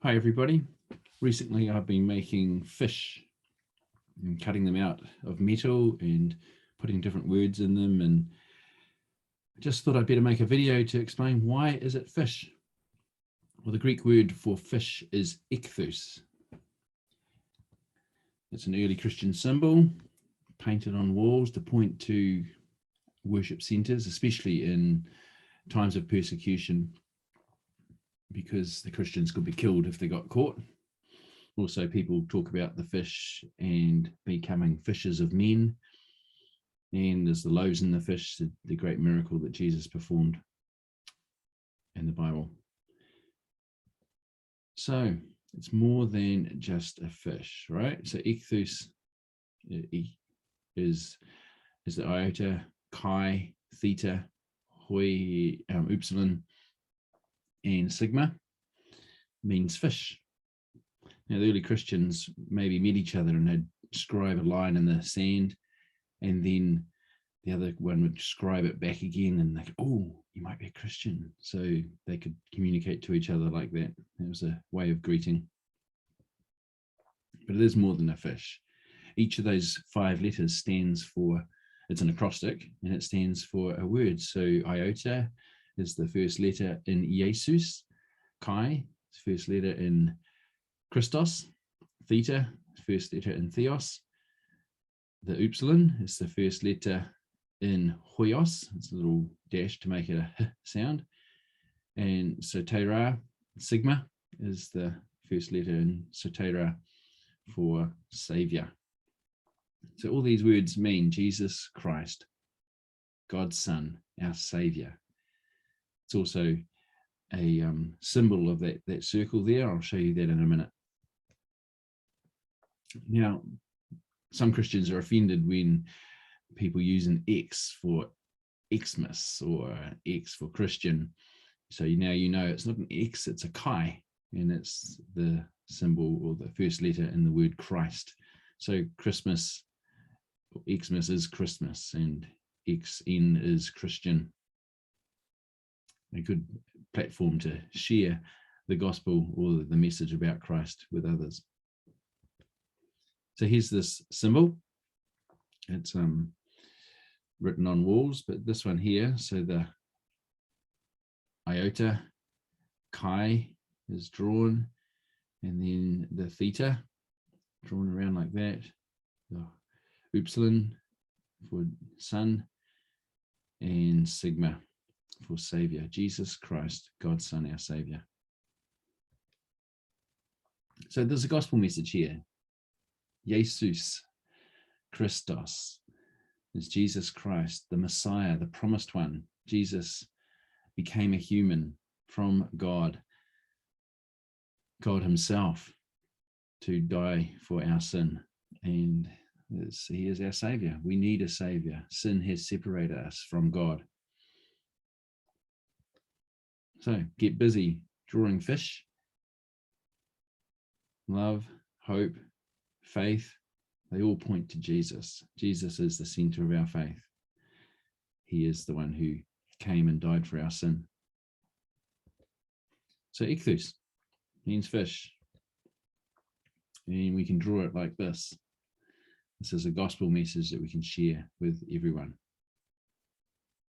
Hi everybody. Recently I've been making fish and cutting them out of metal and putting different words in them, and I just thought I'd better make a video to explain why is it fish. Well, the Greek word for fish is ICHTHUS. It's an early Christian symbol painted on walls to point to worship centers, especially in times of persecution, because the Christians could be killed if they got caught. Also, people talk about the fish and becoming fishers of men. And there's the loaves and the fish, the great miracle that Jesus performed in the Bible. So it's more than just a fish, right? So ICHTHUS is the iota, chi, theta, hoi, upsilon, and sigma means fish. Now, the early Christians maybe met each other and they'd scribe a line in the sand, and then the other one would scribe it back again, and they go, oh, you might be a Christian. So they could communicate to each other like that. It was a way of greeting. But it is more than a fish. Each of those 5 letters stands for, it's an acrostic, and it stands for a word. So iota is the first letter in Jesus, chi is the first letter in Christos, theta, first letter in Theos. The upsilon is the first letter in Hoios. It's a little dash to make it a H sound. And Sotera, sigma, is the first letter in Sotera for Savior. So all these words mean Jesus Christ, God's Son, our Savior. It's also a symbol of that circle there. I'll show you that in a minute. Now, some Christians are offended when people use an X for Xmas or X for Christian. So now you know it's not an X, it's a chi, and it's the symbol or the first letter in the word Christ. So Christmas, or Xmas is Christmas, and XN is Christian. A good platform to share the gospel or the message about Christ with others. So here's this symbol. It's written on walls, but this one here, so the iota, chi is drawn, and then the theta drawn around like that, the upsilon for Son, and sigma for Savior, Jesus Christ, God's Son, our Savior. So there's a gospel message here. Jesus Christos is Jesus Christ, the Messiah, the promised one. Jesus became a human from God himself, to die for our sin. And he is our Savior. We need a Savior. Sin has separated us from God. So get busy drawing fish. Love, hope, faith, they all point to Jesus. Jesus is the center of our faith. He is the one who came and died for our sin. So ICHTHUS means fish. And we can draw it like this. This is a gospel message that we can share with everyone.